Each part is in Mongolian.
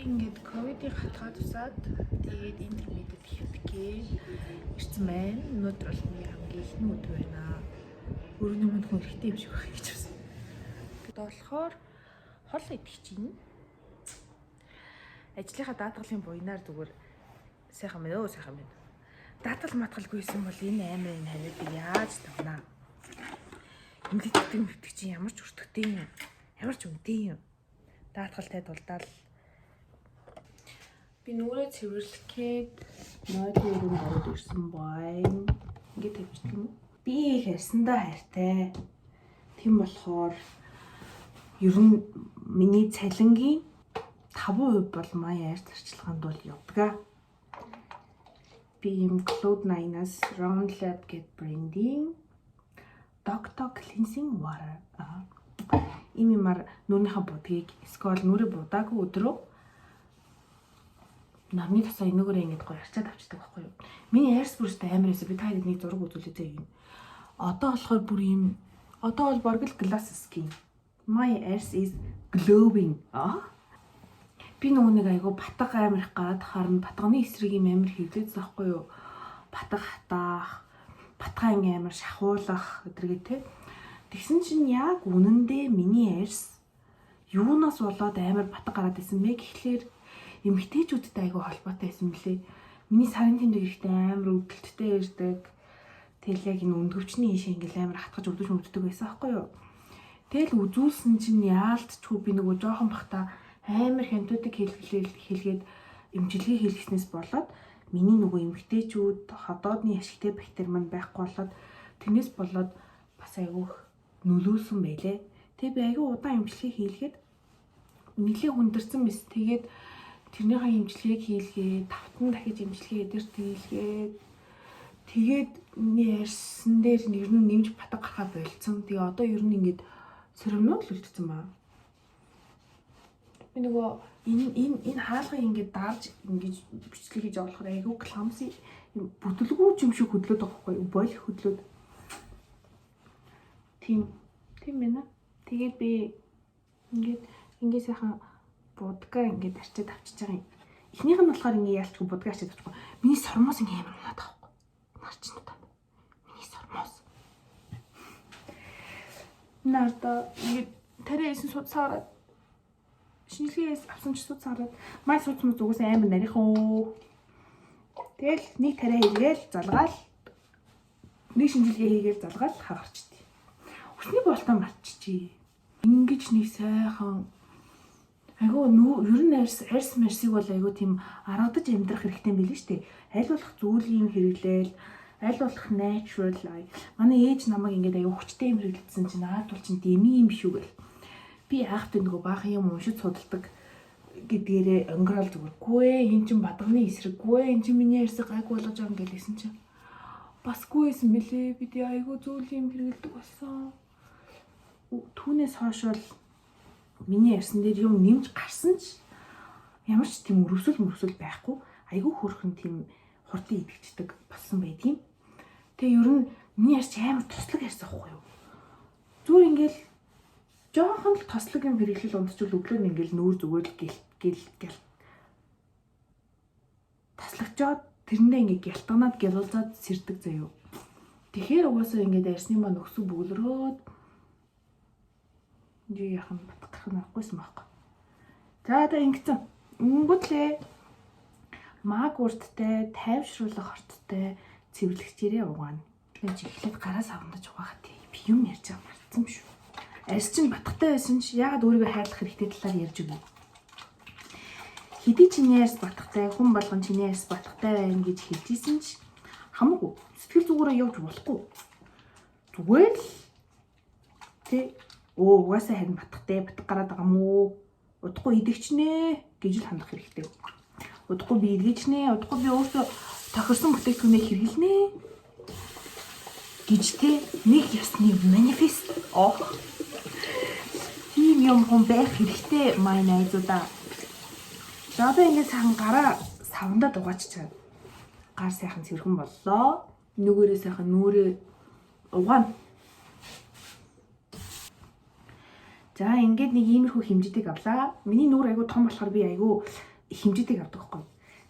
Ингээд ковидыг хатгаад усаад тэгээд интермедиэт хэлтгээ ирсэн байна. Өнөөдөр бол миний хамгийн ихний өдөр байна. Өрөөний манд хүн ихтэй юм шиг байна гэж байна. Тэгээд болохоор хол идэх чинь ажлынхаа даатгалын буйнаар зүгээр сайхан байна. Сайхан байна. Даатгал матгалгүйсэн бол энэ амар энэ ханиадыг яаж тавнаа? Имлэгтэй мөвтг чинь ямар ч өртөгтэй юм. Ямар ч үнэтэй юм. Даатгалтай тулдаал би нүрээ цэвэрлэхэд нойлын өрөөнд ороод ирсэн байна. Ингээд тавьчих юм. Би их ярьсандаа хайртай. Тийм болохоор ер нь миний цалингийн 5% бол маяа арт арчилгаанд бол явдаг. Би юм Cloud9-аас Round Lab get branding Doctor cleansing water. Имимар нүрийнхаа будгийг эсвэл нүрээ будаагүй өдрөө намны тасаа энэгээр ингэж гоё арчаад авчдаг байхгүй юу? Миний air spray-тэй амар эсэ би таад нэг зураг үзүүлээ зэ юм. Одоо болохоор бүр юм. Одоо бол борг л glass skin. My air is glowing. Би нэг айгу батга амар их гад харна батганы эсрэг юм амар хэвлээд байхгүй юу? Батга хатаах, батгаа ингээм амар шахуулах өдргээ те. Тэгсэн чинь яг үнэндээ миний air юунаас болоод амар батга гараад исэн мэ гэхлээр эмэгтэйчүүдтэй айгүй холбоотой байсан мөлий. Миний сарын тэмдэг ихтэй амар өвдөлттэй ирдэг. Тэгэл яг энэ өндөвчний ийшээ ингээл амар хатгаж өвддөг байсан аахгүй юу. Тэгэл үзүүлсэн чинь яалтчгүй би нөгөө жоохон бахта амар хямдуудыг хэлгээд эмчилгээ хийлгэснээс болоод миний нөгөө эмэгтэйчүүд ходоодны ашигтай бактери маань байхгүй болоод тэрнээс болоод бас айгүй нөлөөлсөн байлээ. Тэгээ би айгүй удаан эмчилгээ хийлгээд нэлээ хүндэрсэн мэс. Тэгээд тэрнийхээ эмчилгээг хийлгээд, тавтан дахиж эмчилгээ эдэрт хийлгээд тэгээд ярьсан дээр ер нь нэмж батга гарахаа болцсон. Тэгээ одоо ер нь ингээд сөрөвнөд л үлдсэн баа. Би нөгөө энэ хаалгыг ингээд дарж ингээд бичлэг хийж оруулахаар айгүй clumsy бүтлгүй юм шиг хөдлөөд байгаа байхгүй юу? Бойл хөдлөөд. Тийм байна. Тэгээд би ингээд сайхан будгаа ингээд арчаад авчиж байгаа юм. Эхнийх нь болохоор ингээд яалтчгүй будгаа арчаад авчихгүй. Миний сормоос ингээд амар унаад байхгүй. Нарчин удаа. Миний сормоос. Нарда ингээд тариасэн судсаараад шинжилгээс авсан ч судсаараад май судсмус угсаа амар нарийнхоо. Тэгэл нэг тариа хийгээл залгаал нэг шинжилгээ хийгээл залгаал хагарчдээ. Өсний болтоо марччихъя. Ингиж нэг сайхан айгу ер нь арс мерсиг бол айгу тийм аргадаж амьдрах хэрэгтэй юм билээ штэ. Аль болох зүйлийн хэрэглээл, аль болох natural life. Манай ээж намайг ингээд айгу хүчтэй юм хэрэглэсэн чинь наад бол чинь дэмий юм шүү гэл. Би аахт нөгөө баахан юм уншиж судалдаг гэдгээрээ өнгөрөөл зүгээргүй эн чин бадганы эсрэггүй эн чин миний арсыг гайгүй болгож байгаа юм гэлсэн чинь басгүй байсан мөлий. Би айгу зүйлийн юм хэрэглэдэг болсон. Түүнээс хойш бол миний ярьсан дээр юм нэмж гарсан ч ямар ч тийм өрөвсөл байхгүй айгүй хөрхөн тийм хурдан идэгчдэг болсон байдгийн. Тэгээ ер нь миний ярьч амар туслаг ярьсан байхгүй юу? Зүгээр ингээл жоохон л тослог юм хэрэглэл ундчул өглөө нь ингээл нүүр зүгээр л гэл таслагдчаад тэрэндээ ингээ гялтганаад гялуулзаад сэрдэг заяа. Тэгэхээр угаасаа ингээд ярьсны маань өксөв бөглөрөөд энэ яхан батгах нь авахгүйсэн байхгүй. За одоо ингэсэн. Өнгөтлээ маг урттай, тайвшруулах хорттой цэвэрлэгчээрээ угаана. Тэгэж эхлээд гараа савндаж угаахад би юм ярьж байгаа мартсан шүү. Арс чинь батгатай байсан ч яагаад өөрийгөө хайрлах хэрэгтэй талаар ярьж өгье. Хэдий чиний арс батгатай, хүн болгон чиний арс батгатай байна гэж хэлжсэн ч хамаагүй сэтгэл зүгээрээ явж болохгүй. Зүгээр л тий угаасаа харин батгатай батг гараад байгаа мó. Удахгүй идэгчнэ гэж л хандах хэрэгтэй. Удахгүй би идэгчнэ, удахгүй би өөртөө тохирсон бүтээгдэхүүнээ хэрэглэнэ гэж тий нэг ёсны манифест тийм юм хүн байх хэрэгтэй май найзуудаа. За одоо ингэ сайхан гараа савндаа дугааччихаа. Гар сайхан цэвэрхэн боллоо. Нүгээрээ сайхан нүрээ угаана. За ингээд нэг иймэрхүү хэмжээдэг авлаа. Миний нүур айгу том болохоор би айгу хэмжээтэй авдаг байхгүй.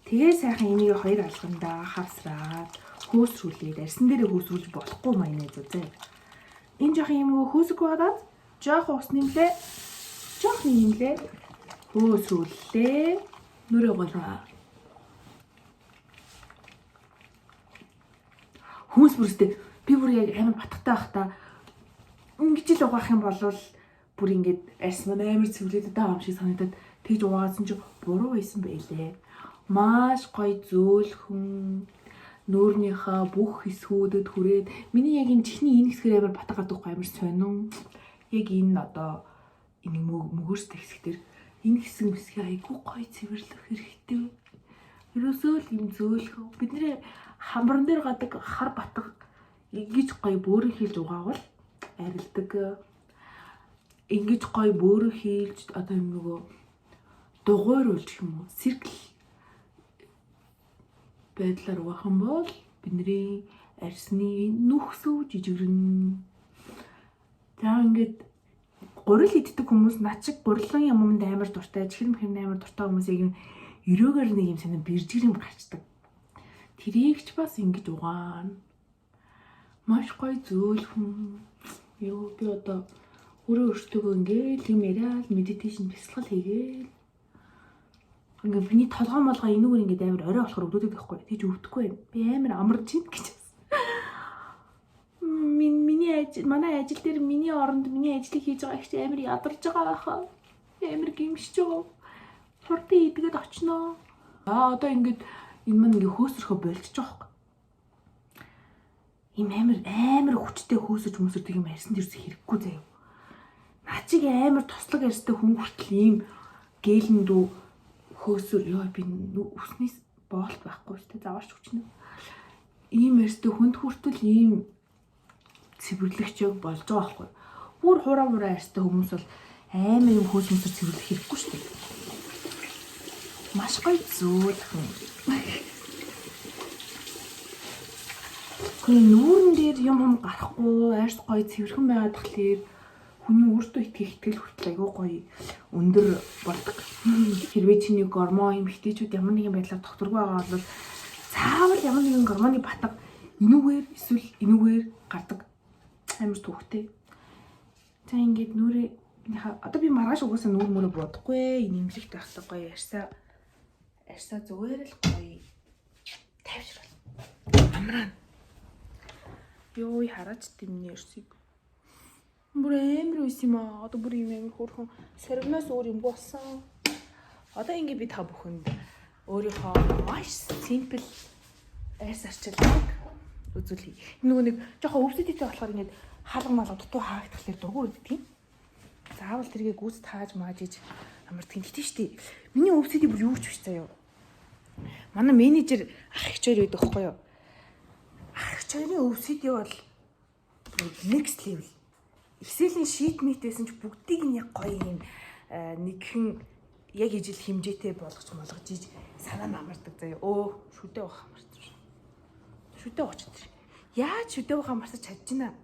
Тэгээ сайхан энийг хоёр алгандаа хавсраад хөөсрүүлээд арьсан дээрээ хөөсрүүлж болохгүй майонез үзээ. Энэ жоох юм уу хөөсөхгүй гадаад жоох ус нэмлээ. Жоох нэмлээ. Хөөсрүүллээ. Нүрээ голоо. Хүмүүс бүрстэй би бүр яг амар батгатай байхдаа ингэж л угаах юм бол бүр ингэж арьсан амар цэвэрлээд байгаа юм шиг санагдаад тэгж угаасан чи буруу байсан байлээ. Маш гоё зөөлхөн нөөрнийхөө бүх хэсгүүдэд хүрээд миний яг энэ чихний энэ хэсгээр амар батга гадаггүй амар сонин. Яг энэ одоо энэ мөгөөстэй хэсгээр энэ хэсгийн айгүй гоё цэвэрлэх хэрэгтэй. Ерөөсөө л юм зөөлхөн бидний хамбарн дээр гадаг хар батга ингэж гоё бөөрийн хийлж угаавал арилдаг. Ингэж гоё бөөрийн хийлж одоо юм нөгөө дугуйруулж юм уу циркл байдлаар угаах юм бол бидний арьсны нүхсүү жижигрэн. За ингээд гурил иддэг хүмүүс над шиг гурилан юмд амар дуртай, чихэр мэхэм амар дуртай хүмүүс яг өрөөгөр нэг юм санаа бэржгэр юм гарчдаг. Тэрийг ч бас ингэж угаана. Маш гоё зөөлхөн. Йоо би одоо өөртөө ингээд юм яриад медитейшн бясалгал хийгээл. Ингээ миний толгой молгоо энүүгээр ингээд амар орой болохоор өгдөөд байхгүй. Тэгж өвдөхгүй байна. Би амар амарч ийн гэж. Манай ажил дээр миний оронд миний ажлыг хийж байгаа их амар ядарч байгаа байхаа. Амар гимшиж байгаа. Хурдан идгээд очноо. Одоо ингээд энэ мань ингээ хөөсрөхө болчих жоох. Им амар хүчтэй хөөсөж хүмүүсэрдэг юм арьсанд ерөөсө хэрэггүй заяа. Наа чиг амар тослог арьстай хүн хүртэл ийм гээлэн дүү хөөсөр ёо би үснээс боолт байхгүй шүү дээ. Заваарч хүчнэ. Ийм арьстай хүнд хүртэл ийм цэвэрлэгч яг болж байгаа байхгүй. Бүр хураа арьстай хүмүүс бол амар юм хөөс мөсөр цэвэрлэх хэрэггүй шүү дээ. Маш гоё зөөлхөн. Хөөе нүүрэн дээр юм гарахгүй арьс гоё цэвэрхэн байгаад тахлаар хүний өөртөө итгэл хүртэл айгүй гоё өндөр болдог. Хэрвээ чиний гормон эмэгтэйчүүд ямар нэгэн байдлаар докторгүй байгаа бол заавал ямар нэгэн гормоны батга энүүгээр эсвэл энүүгээр гардаг. Амар төвхтэй. За ингээд нүрээ одоо би маргааш угаасаа нүүр мөрөө бодохгүй. Энэ имлэгт байхдаа гоё арьсаа зүгээр л гоё тавьшрал. Амраа. Йоо хараач тэмний өрсөйг. Бүр амар үс юм аа. Одоо бүр юм амар хөөрхөн соргиноос өөр юм болсон. Одоо ингэ би та бүхэнд өөрийнхөө маш simple арьс арчилгааг үзүүлье. Нөгөө нэг жоохон өвсөдтэй болохоор ингэ хаалга малга дутуу хаагдахлаар дургуур өгдөг юм. Заавал тэргээ гүйц тааж маажиж амарддаг гэдэг шүү дээ. Миний өвсөдий бүр юу ч биш заяа. Манай менежер ах их чойр байдаг байхгүй юу? Ах их чойрын өвсөдий бол next level. Excel-ийн sheet meet-ээсэн ч бүгдийг нь яг гоё юм нэгхэн яг ижил хэмжээтэй болгож иж санаа намардаг заяа. Шүдээ бах хамарч. Шүдээ очсон. Яаж шүдээ бах хамарч чадчихна?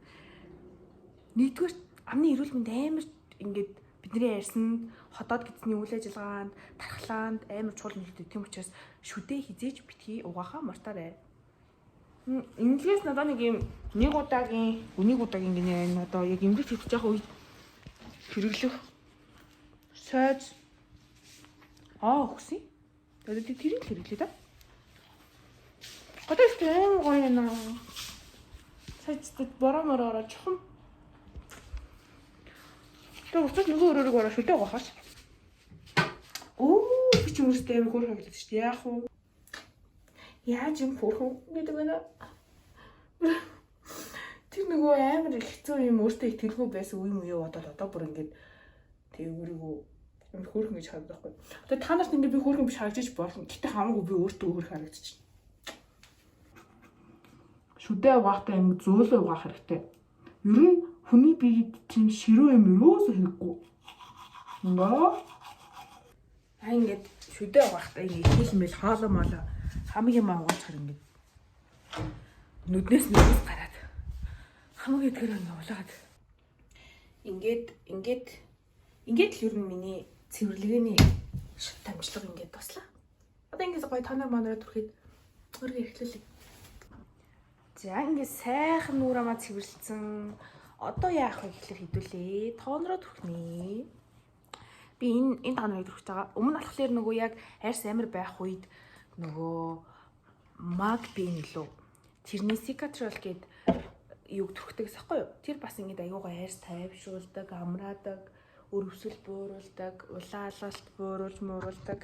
Нэгдүгээр амны эрүүл мэнд амар ингээд бидний ярьсан хотоод гидсний үйл ажиллагаанд тархлаанд амар чухал нөлөөтэй. Тийм учраас шүдээ хизээж битгий угаахаа мартаарай. Инглиш надад нэг юм нэг удаагийн гинэ одоо яг имлэг хийж байгаа үед хэрэглэх сойз өгсөн. Тэгээд тэрийг хэрэглэе да. Гадаас тийм гоё наа. Сайжтад боромороо чухам. Тэгээд уцаад нөгөө өрөөрөг ороо шүдээ угаахаас. Би ч өөртөө амар хөөрхөн хэлдэг шүү дээ. Яах вэ? Яаж юм хөөрхөн гэдэг вэ? Тэр нөгөө амар хэцүү юм өөртөө итгэлгүй байсан үе муу бодоод одоо бүр ингээд тэг өөрийгөө амар хөөрхөн гэж харагдах байхгүй. Одоо та нарт ингээд би хөөрхөн биш харагдаж болно. Гэтэ хамаагүй би өөртөө хөөрхөн харагдчих. Шүдээ угаахтай юм зөөлөө угаах хэрэгтэй. Ер нь хүний биед чинь ширүү юм юусоо хэрэггүй. Ингээд шүдээ угаахтай ингээд хэлмэл хоолоо молоо хамгийн юм угаachаар ингээд нүднээс нүднээс гараад хамгийн тэр ингээ улаад ингээд л ер нь миний цэвэрлэгээний шат амжилга ингээд туслаа. гоё та нар манараа түрхэд өөргөө эрхлүүлээ. За ингээд сайхан нүүрамаа цэвэрлсэн. Одоо яах вэ гэхлээр хэдүүлээ. Тоонроо түрхнээ. Би энэ тоонрыг түрхэж байгаа. Өмнө болохоор нөгөө яг арьс амир байх үед нөгөө маг бин лөө. Тэрний сикатрол гээд юг түрхдэг гэсэхгүй юу? Тэр бас ингээд аюугаа арьс тайвшруулдаг, амраадаг, өрөвсөл бууруулдаг, улаалалт бууруулдаг.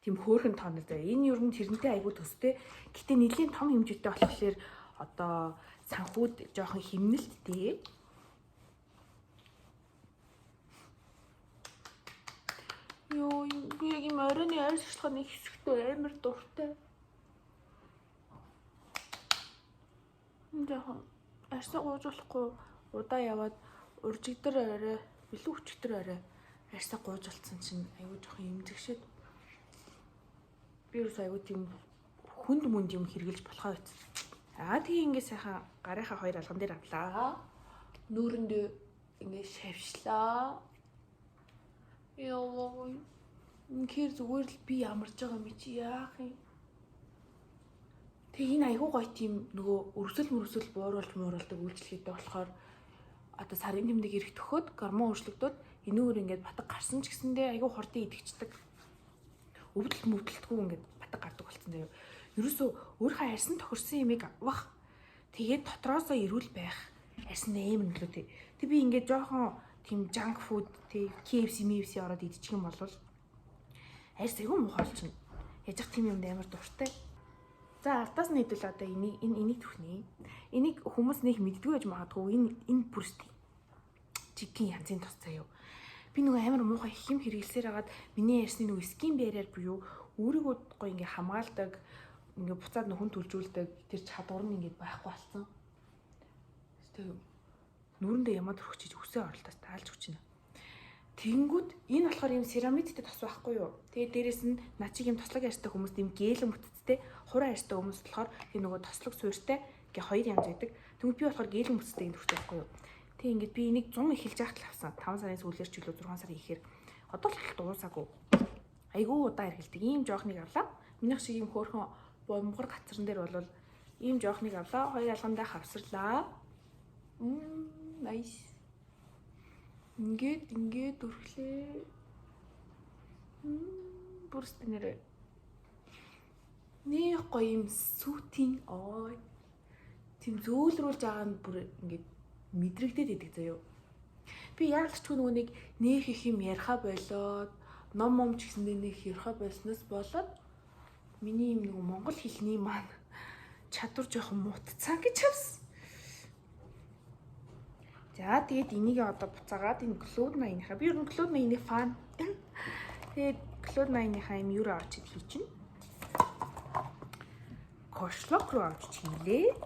Тийм хөөрхөн тоонор заяа. Энэ ер нь тэрнтэй айгүй төстэй. Гэтэ нэлийн том хэмжээтэй болохоор одоо санхүүд жоохон химнэлттэй. Йоо, би яг юм оройны арьс шалганы хэсэгтээ амар дуртай. Яахан арьсаа гуйжуулахгүй удаа яваад уржигдэр орой, илүү өчигдөр орой арьсаа гуйжуулсан чинь айгүй жоохон эмзэгшээд. Би юу айгүй тийм хүнд мүнд юм хэрглэж болохоо байсан. Тэгээ ингээ сайхан гарынхаа хоёр алган дээр авлаа. Нүүрэндээ ингээ шавшлаа. Йоо. Инхээр зүгээр л би ямарч байгаа юм чи яах юм. Тэгээ энэ айгүй гоё тийм нөгөө өрсөл бууруулдаг үйлчлэгээтэй болохоор одоо сарын тэмдэг ирэх төхөөд гормон өөрчлөгдөд энүүгээр ингээд батг гарсан ч гэсэндээ айгүй хурдан идэгчдэг. Өвдөлт мөвдөлтгүй ингээд батг гардаг болсон заяа. Ерөөсөө өөрийнхөө арьсан тохирсон юмыг авах. Тэгээд дотроосоо ирүүл байх. Арьсан амар нөлөөтэй. Тэг би ингээд жоохон тийм junk food, тэг KFC ороод идчих юм бол арьс айгүй муухай болчихно. Яжих тийм юмд амар дуртай. За алдаас нь хэдүүл одоо энийг түхнээ. Энийг хүмүүс нэг мэддгүй гэж магадгүй. Энэ бүрст чикен янзын тос заяа. Би нөгөө амар муухай их юм хэрэглэсээр хагаад миний арьсны нөгөө скин барьер буюу өөрийгөө гоё ингээ хамгаалдаг, ингээ буцаад нөхөн төлжүүлдэг тэр чадвар нь ингээ байхгүй болсон. Тэгээ нүрэндээ ямаа төрөхчиж үсээ оролтоос таалж өгч байна. Тэгэнгүүт энэ болохоор юм церамидтэй тос байхгүй юу? Тэгээ дээрэс нь начиг юм тослог арьстай хүмүүст юм гээлэн мөтцтэй, хуран арьстай хүмүүс болохоор тийм нөгөө тослог суурьтай гээ хоёр янз байдаг. Тэгвэл би болохоор гээлэн мөтцтэй юм төрөх байхгүй юу? Тэг ингээд би энийг 100 эхэлж яхад л авсан. 5 сарын сүүлээр ч илүү 6 сарын ихээр одоо л дуусаагүй. Айгүй удаа хэргэлдэг. Ийм жоохныг авлаа. Минийх шиг ийм хөөрхөн бомгор гацран дээр бол ийм жоохныг авлаа. Хоёр алгандаа хавсарлаа. Nice. Ингээд өрхлээ. Бүрст нэрээ. Нэг гоё юм сүтийн ой. Тим зөөлрүүлж байгаа нь бүр ингээд мэдрэгдээд идэг заяа. Би яг л ч нөгөө нэг их юм яриха болоод ном ч гэсэндээ нэг яриха болсноос болоод миний юм нөгөө монгол хэлний маань чадвар жоохон мутцсан гэж авсан. За тэгээд энийг одоо буцаагаад энэ Cloud 80-ийнхаа би ер нь Cloud 80-ны фан. Тэгээд Cloud 80-ийнхаа юм юу авчид хийчихнэ. Кошлок руу авчиж хийлээ.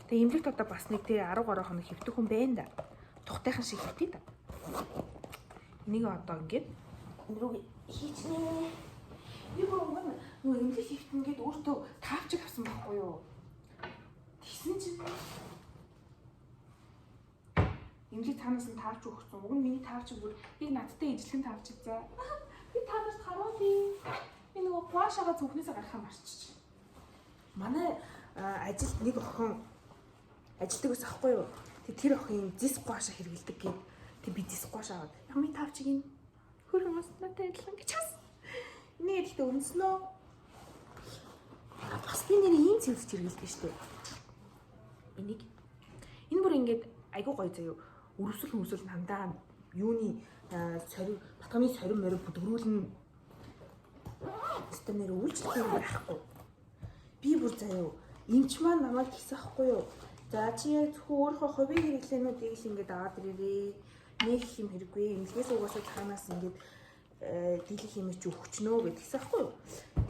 Тэгээ имлэгт одоо бас нэг тий 10 гаруй хоног хэвтэх хүн байна да. Тухтайхан шиг хэвтээ да. Энийг одоо ингээд рүү хийчихнэ. Би нөгөө имлэг хэвтэн гээд өөртөө таавчиг авсан байхгүй юу? Тэгсэн чинь имлэг танаас нь таавч өгсөн. Уг нь миний таавчиг бүр яг надтай ижилхэн таавчиг за. Би танаас харуулъя. Би нөгөө гуашаага зүгнээсээ гарахаа марччих. Манай ажилд нэг охин ажилдаг ус ахгүй юу? Тэр охин зис гуашаа хэрэгэлдэг гээд тэг би зис гуашаа аваад хамгийн тавчиг энэ хөрөн уснаатай адилхан гэж хас. Энийг ихтэй өмснөө. Бас би нэр ийм цэвэрч хэрэгэлдэг шүү дээ. Энэ бүр ингээд айгуу гоё заяа. Өрөвсөл хандаа юуны батганы сорин морин бүдгрүүлэн стэнээр үйлчлэх юм байхгүй. Би бүр заяа эмч маань намайг хийсэн ахгүй юу? За чи яг зөвхөн өөрийнхөө хувийн хэрэглээнүүдийг л ингээд аваад ирээрээ. Нэг юм хэрэггүй. Эмнэлгээс угаасаа цаанаас ингээд дийлэх юм чи өгчнөө гэдгийгсэн ахгүй юу?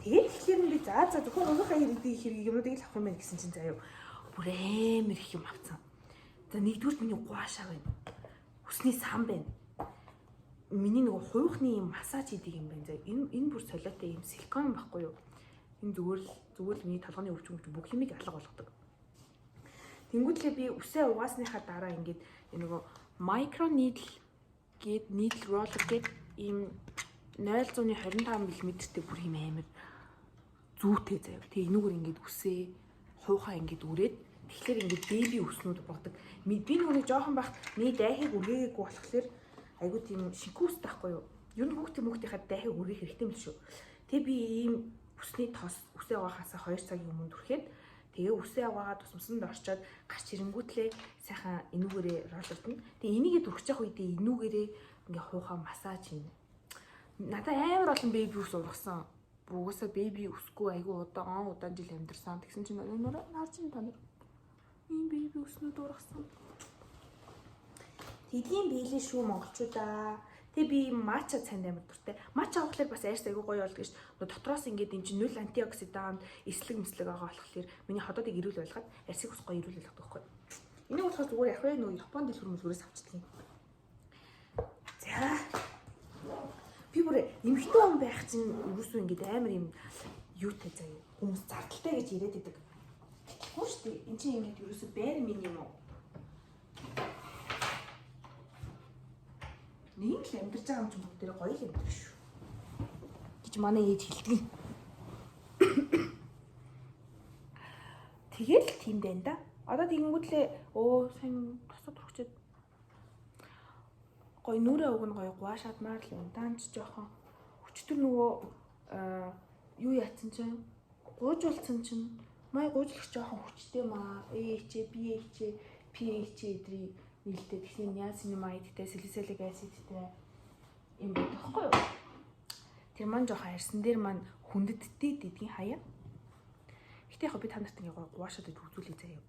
Тэгээд тэгэхээр би за зөвхөн өөрийнхөө хэрэглэдэг юмнуудыг л авах юм байна гэсэн чинь заяа. Бүр амар их юм авцсан. За нэгдүгээр миний гуашаа байна. Хүсний сан байна. Миний нөгөө хуйхны юм массаж хийдэг юм байна. За энэ бүр солиотой юм силикон байхгүй юу? Энэ зүгээр л миний толгойн өвчин бүх юмыг алга болгодог. Тэнгүүтлээ би үсээ угаасныхаа дараа ингээд нөгөө micro needle гээд needle roller гээд ийм 0.25 мм-тэй бүр юм амар зүйтэй заяа. Тэгээ энүүгээр ингээд үсээ хуухаа ингээд үрээд тэгэхээр ингээд беби үснүүд бодог. Би нүг жоохон бахт миний дайхыг үргээгээгүй болохоор айгуу тийм шинхүүс таахгүй юу. Ер нь хүүхдийнхаа дайхыг үргэх хэрэгтэй юм л шүү. Тэгээ би ийм үсний тос үсээ авахаасаа 2 цагийн өмнө түрхэд тэгээ үсээ аваагаад тусмсанд орчоод гарч ирэнгүүтлээ сайхан энүүгээрээ роллертно. Тэгээ энийгээ дүрхэж явах үедээ энүүгээрээ ингээ хуухаа массаж хийнэ. Надад амар олон беби ус ургасан. Угаасаа беби өсгүй айгүй удаан жил амьдэрсэн. Тэгсэн чинь нөр харж ин та нар. Ийм беби өснүүд ургасан. Тэдгийн биелээ шүү монголчуудаа. Тэгээ би матча цанд амар дуртай. Матча авахлаар бас айрс айгүй гоё болдог шүү дээ. Дотроос ингээд энэ чинь 0 антиоксидант, эслэг мэслэг байгаа болохоор миний ходоодыг ирүүл байлгаад арсыг ус гоё ирүүл болгох байхгүй. Энийг болохоор зүгээр яг вэ нөө Японд ил хөрмөлгөөс авчдаг юм. За. Би бүр эмхтэн хүн байх чинь юусоо ингээд амар юм юутай заяа. Хүмүүс зардалтай гэж яриад байдаг. Тэгэхгүй шүү дээ. Энд чинь ингээд юусоо байр минь юм уу? Нэг л амьдарч байгаа юм чинь бүгд тэр гоё л амьдар шүү. Гэж манай ээж хэлдэг. Тэгэл тийм байна да. Одоо тэгэнгүүтлээ сайн тосод хүрчээд гоё нүрээ уг нь гоё гуашаадмаар л юм. Даанч жоохон өчтөр нөгөө юу яатсан чинь гуйжуулсан чинь май гуйжлах жоохон хүчтэй маа. ээчээ, биээчээ, пиээчээ эдрий нэлээд тэгсэн niacinamide-тэй, salicylic acid-тэй юм байхгүй юу? Тэр маань жоохон арьсан дээр маань хүндэттэй гэдгийн хаяа. Гэтэ яг би та нарт ингээ гуашаад үзүүлээ заяа.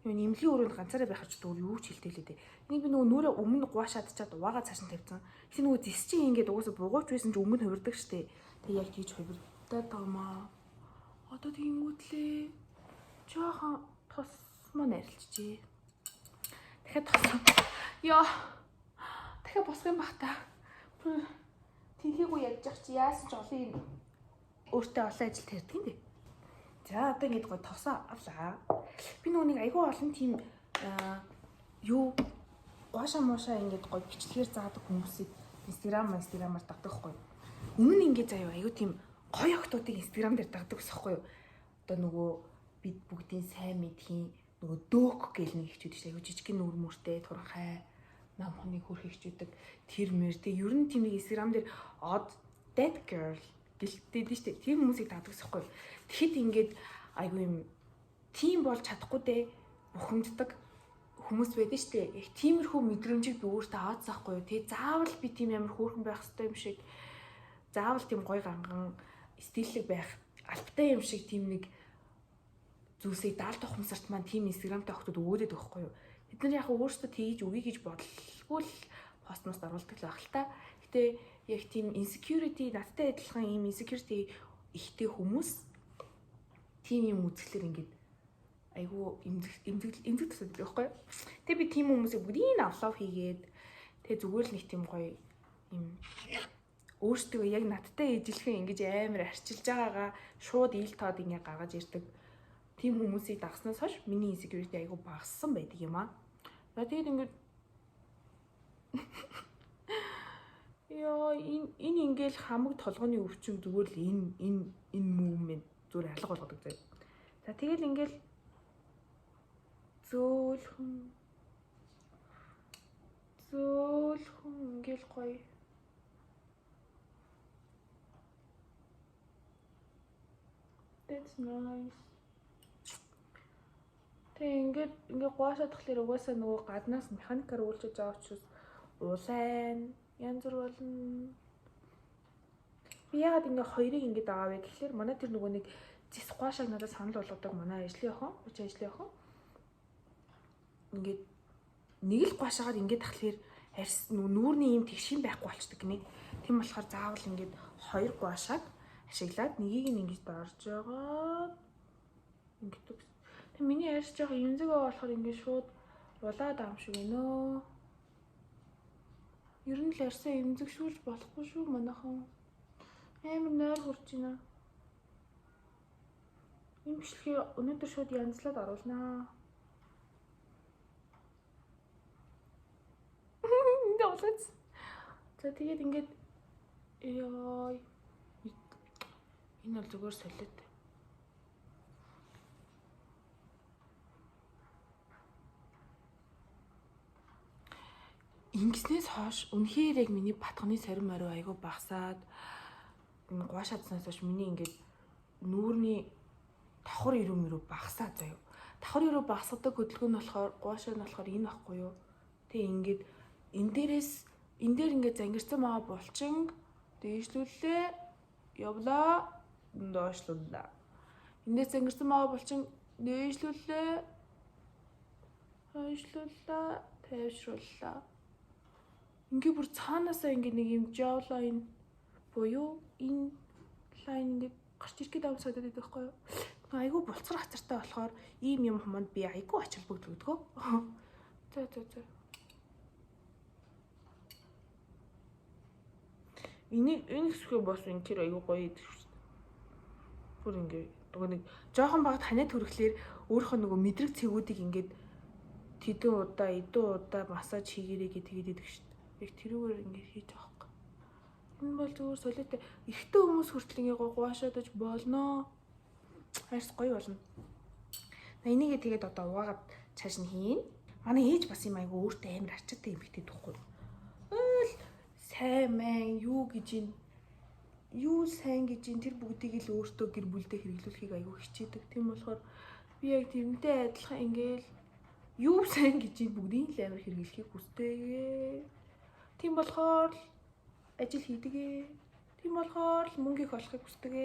Юу нэмлийн өрөөнд ганцаараа байхад ч дүүр юу ч хэлтэй л дээ. Энийг би нөгөө нүрээ өмнө гуашаад чад угаага цааш нь тавьсан. Гэтэ нөгөө зис чинь ингээд угаасаа бугууч байсан ч өмнө хувирдаг штэ. Тэг яг тийж хувирдаад таамаа. Одоо тэгэнгүүтлээ жоохон тосмоо нарилчжээ. Дахиад тосоо. Яа. Дахиад босох юм бах та. Тэнхийгүү ядчих чи яасан ч олон юм өөртөө олон ажил тарьдаг юм дээ. За одоо ингэж гоо тосоо авлаа. Би нөгөө нэг айгүй олон тийм юу гооша мууша ингэж гоо бичлэгээр заадаг хүмүүсийг инстаграмаар дагдаг хгүй. Өмнө нь ингэ заяа айгүй тийм гоё охтуудыг инстаграм дээр дагдаг ус хгүй. Одоо нөгөө бид бүгдийн сайн мэдхийн нөгөө дөөх гэл нэг хчүүд шүү. Айгүй жижигхэн нүр мөртэй турхай нам хоныг хөрх хчүүдэг тэр мэр тэг ер нь тийм нэг инстаграм дээр odd dead girl гэлтэй дээ шүү. Тийм хүмүүсийг дагдаг ус хгүй. Тэгэхэд ингээд айгүй юм тийм болж чадахгүй дээ бухимддаг хүмүүс байдаг шүү дээ. Яг тиймэрхүү мэдрэмжийг би өөртөө аваад заахгүй юу. Тэгээ заавал би тийм амар хөөрхөн байх хэрэгтэй юм шиг заавал тийм гоё ганган стилэг байх албатай юм шиг тийм нэг зүйлсийг даалт ухамсарт маань тийм инстаграмтай охтууд өгөөд байхгүй юу. Бид нар яг өөрсдөө тгийж өгье гэж бодлгүй л постмост оруулдаг л байх л та. Гэтэ яг тийм insecurity надтай адилхан ийм insecurity ихтэй хүмүүс тийм юм үзэхлээр ингээд айгу эмзэг тусаад байдаг байхгүй юу. Тэгээ би тийм хүмүүсийг бүгдийг авлав хийгээд тэгээ зүгээр л нэг тийм гоё юм өөртөө яг надтай ижилхэн ингэж амар арчилж байгаагаа шууд ил тоод ингэ гаргаж ирдэг. Тийм хүмүүсийг дагснаас хойш миний insecurity айгу багассан байдаг юм аа. Тэгээд ингэ яа энэ ингээл хамаг толгойн өвчин зүгээр л энэ movement зүгээр алга болгодог заяа. За тэгэл ингээл зөөлхөн ингээл гоё. That's nice. Тэг ингээд гуашаад тахлаар угаасаа нөгөө гаднаас механикаар үйлчилж байгаа учраас улайн янз бүр болно. Би яагаад ингээ хоёрыг ингээд аваа вэ гэхэлэр манай тэр нөгөө нэг зис гуашааг надад санал болгодог манай ажлын охин, хүч ажлын охин. Ингээд нэг л гуашаагаар ингээд тахлаар арьс нүүрний юм тэгшин байхгүй болчдөг гинэ. Тийм болохоор заавал ингээд хоёр гуашааг ашиглаад нэгийг нь ингэж дорж байгаа. Ингээд тэг миний арьс жоохон юмзэг байгаа болохоор ингээд шууд улаад аам шиг гинөө. Ер нь л арьсаа юмзэгшүүлж болохгүй шүү манайхан. Амар нойр хурж байна. Энэ бичлэгийг өнөөдөр шууд янзлаад оруулнаа. Дуулаач. За тэгээд ингээд Яа. Энэ бол зүгээр солиод. Ингэснээс хойш үнэхээр яг миний батганы сорин мариу айгу багасаад энэ гуашаадснаас хойш миний ингээд нүүрний давхар ирүү мөрөө багасаад заяа. Давхар ирүү багасгадаг хөдөлгөөн нь болохоор гуашаа нь болохоор энэ байхгүй юу? Тэг ингээд энэ дээр ингээд зангирсан байгаа булчин дээшлүүлээ явлаа доошлууллаа. Эндээс зангирсан байгаа булчин дээшлүүлээ хойшлууллаа тайвшрууллаа. Ингээ бүр цаанаасаа ингээ нэг юм jawline буюу энэ лайн ингээ гарч ирэхэд авсаад байдаг байхгүй юу? Айгу булцар хацартай болохоор ийм юм хуманд би айгу ач холбогддог. За. Энэ хэсгээ бос энэ тэр айгу гоё идэх шүү дээ. Бүр ингээ нөгөө нэг жоохон багт ханиад хүрэхлээр өөрийнхөө нөгөө мэдрэг цэгүүдийг ингээд тэдэн удаа, эдэн удаа массаж хийгээрэй гэдэг идэх шүү дээ. Яг тэрүүгээр ингээд хийж байгаа юм. Энэ бол зүгээр солиотой. Ихтэй хүмүүс хүртэл ингээ гуашаадаж болно. Хайрс гоё болно. Энийгээ тэгээд одоо угаагаад цааш нь хийн. Манай ээж бас юм айгу өөртөө амар арчаатай юм битээ дахгүй. Сайн мэн юу гэж ин юу сайн гэж ин тэр бүгдийг л өөртөө гэр бүлдээ хэрэглүүлэхийг айгу хичээдэг. Тийм болохоор би яг тэрнтэй адилхан ингээл юу сайн гэж ин бүгдийг л амар хэрэглэхийг хүсдэг. Тийм болохоор ажил хийдэг. Тийм болохоор мөнгө их олохыг хүсдэг.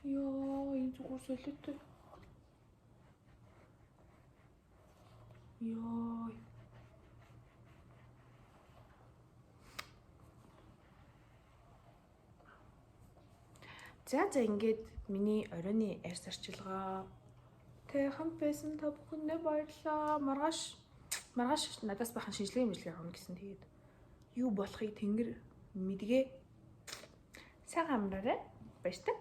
Яа, энэ зүгээр солиотой. Яа. За ингээд миний оройны арьс арчилгаа. Тэ хамт байсан та бүхэндээ баярлалаа. Маргааш надаас бахан шинжилгээ авах гэсэн. Тэгээд юу болохыг тэнгэр мэдгээ. Сайн амраарай. Баяртай.